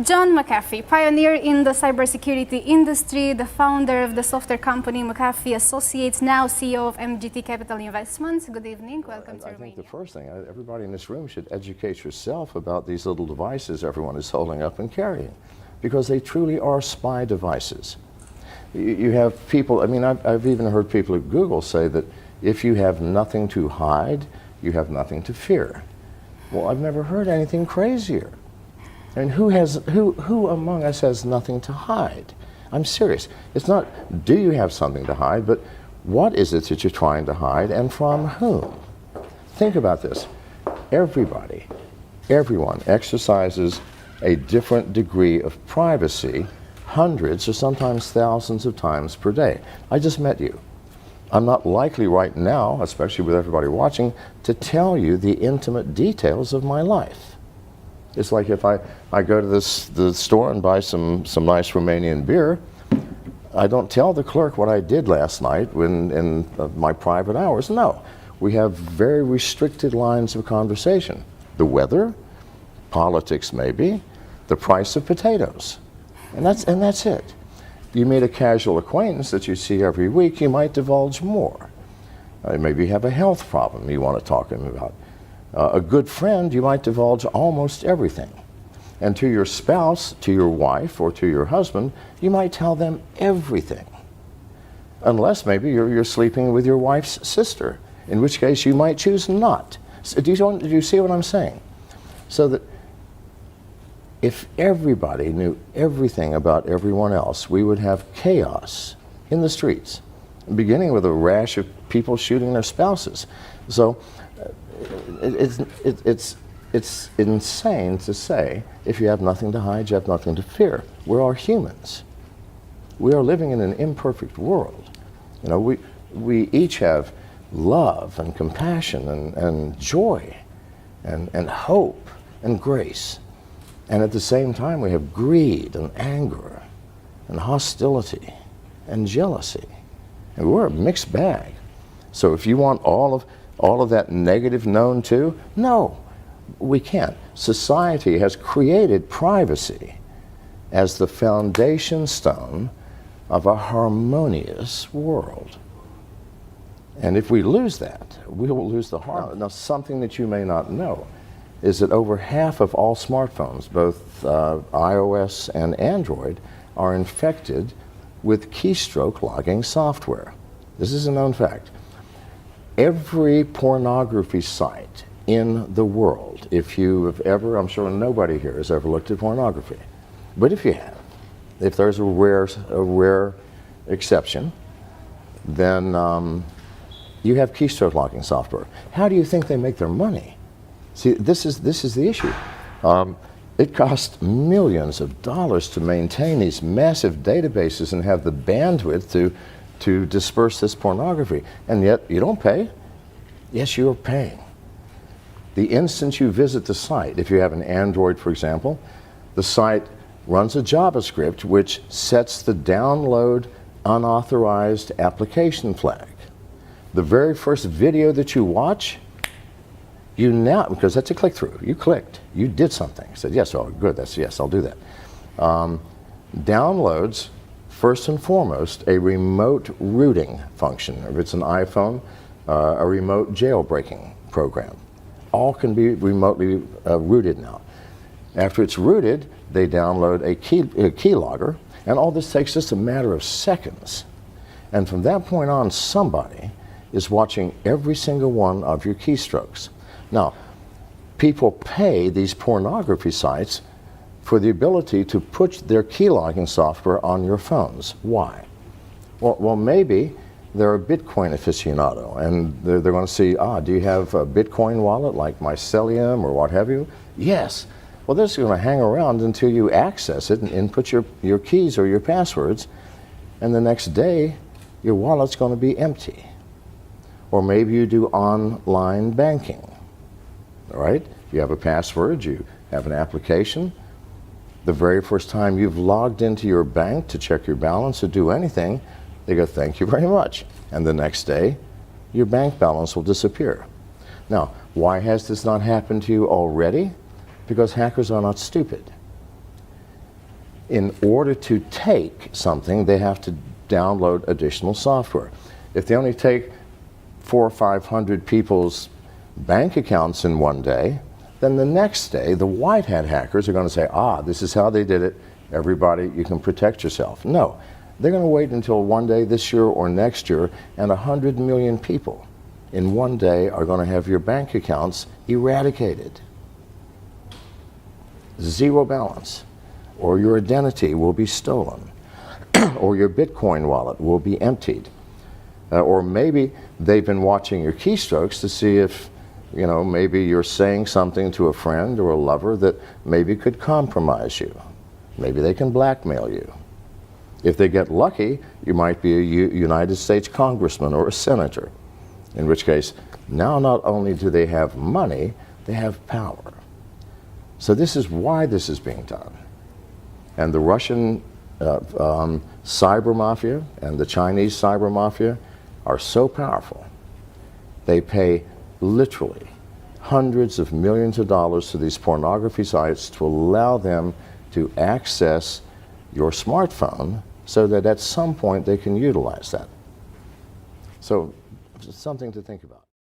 John McAfee, pioneer in the cybersecurity industry, the founder of the software company McAfee Associates, now CEO of MGT Capital Investments. Good evening, welcome to Romania. I think the first thing, everybody in this room should educate yourself about these little devices everyone is holding up and carrying, because they truly are spy devices. You have people, I mean, I've even heard people at Google say that if you have nothing to hide, you have nothing to fear. Well, I've never heard anything crazier. And who among us has nothing to hide? I'm serious. It's not, do you have something to hide, but what is it that you're trying to hide and from whom? Think about this. Everybody, everyone exercises a different degree of privacy hundreds or sometimes thousands of times per day. I just met you. I'm not likely right now, especially with everybody watching, to tell you the intimate details of my life. It's like if I go to the store and buy some nice Romanian beer, I don't tell the clerk what I did last night in my private hours. No, we have very restricted lines of conversation. The weather, politics maybe, the price of potatoes, and that's it. You meet a casual acquaintance that you see every week, you might divulge more. Maybe you have a health problem you want to talk to them about. A good friend, you might divulge almost everything. And to your spouse, to your wife, or to your husband, you might tell them everything. Unless maybe you're sleeping with your wife's sister, in which case you might choose not. So do you see what I'm saying? So that if everybody knew everything about everyone else, we would have chaos in the streets, beginning with a rash of people shooting their spouses. So it's insane to say if you have nothing to hide, you have nothing to fear. We're all humans. We are living in an imperfect world. You know, we each have love and compassion and joy and hope and grace. And at the same time, we have greed and anger and hostility and jealousy. And we're a mixed bag. So if you want all of that negative known too, no, we can't. Society has created privacy as the foundation stone of a harmonious world. And if we lose that, we will lose the harmony. Now, something that you may not know is that over half of all smartphones, both iOS and Android, are infected with keystroke logging software. This is a known fact. Every pornography site in the world, if you have ever, I'm sure nobody here has ever looked at pornography, but if you have, if there's a rare exception, then you have keystroke logging software. How do you think they make their money? See, this is the issue. It costs millions of dollars to maintain these massive databases and have the bandwidth to disperse this pornography, and yet you don't pay. Yes, you're paying. The instant you visit the site, if you have an Android, for example, the site runs a JavaScript which sets the download unauthorized application flag. The very first video that you watch, you now, because that's a click-through, you clicked, you did something. You said, yes, oh, good, yes, I'll do that. Downloads, first and foremost, a remote rooting function. If it's an iPhone, a remote jailbreaking program. All can be remotely rooted now. After it's rooted, they download a keylogger, and all this takes just a matter of seconds. And from that point on, somebody is watching every single one of your keystrokes. Now, people pay these pornography sites for the ability to put their keylogging software on your phones. Why? Well, maybe they're a Bitcoin aficionado, and they're going to see, do you have a Bitcoin wallet like Mycelium or what have you? Yes. Well, they're just going to hang around until you access it and input your keys or your passwords, and the next day, your wallet's going to be empty. Or maybe you do online banking. All right? You have a password, you have an application. The very first time you've logged into your bank to check your balance or do anything, they go, thank you very much. And the next day, your bank balance will disappear. Now, why has this not happened to you already? Because hackers are not stupid. in order to take something, they have to download additional software. If they only take 400 or 500 people's bank accounts in one day, then the next day the white hat hackers are going to say, this is how they did it. Everybody, you can protect yourself. No, they're going to wait until one day this year or next year, and 100 million people in one day are going to have your bank accounts eradicated. Zero balance. Or your identity will be stolen. Or your Bitcoin wallet will be emptied. Or maybe they've been watching your keystrokes to see if, maybe you're saying something to a friend or a lover that maybe could compromise you. Maybe they can blackmail you. If they get lucky, you might be a United States congressman or a senator, in which case, now not only do they have money, they have power. So this is why this is being done. And the Russian cyber mafia and the Chinese cyber mafia are so powerful. They pay literally hundreds of millions of dollars to these pornography sites to allow them to access your smartphone so that at some point they can utilize that. So it's something to think about.